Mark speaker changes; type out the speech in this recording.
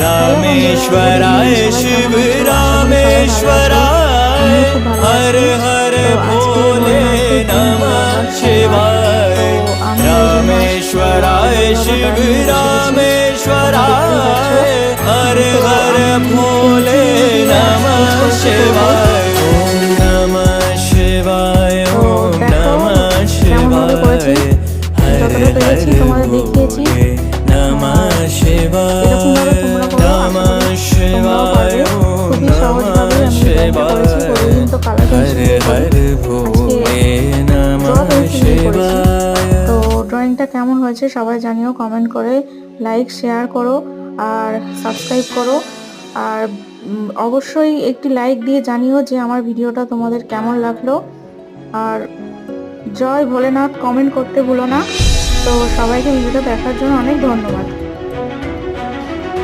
Speaker 1: रामेश्वराय शिव रामेश्वराय हर हर भोले नमः शिवाय। रामेश्वराय शिव रामेश्वराय हर हर भोले नमः शिवाय। ओम नमः शिवाय ओम नमः शिवाय हर हर भोले नमः शिवाय। नमः शिवाय ओम नमः शिवाय हर हर भोले नमः शिवाय।
Speaker 2: তো ড্রয়িংটা কেমন হয়েছে সবাই জানিও কমেন্ট করে, লাইক শেয়ার করো আর সাবস্ক্রাইব করো। আর অবশ্যই একটি লাইক দিয়ে জানিও যে আমার ভিডিওটা তোমাদের কেমন লাগলো। আর জয় ভোলেনাথ কমেন্ট করতে ভুলো না। তো সবাইকে ভিডিওটা দেখার জন্য অনেক ধন্যবাদ।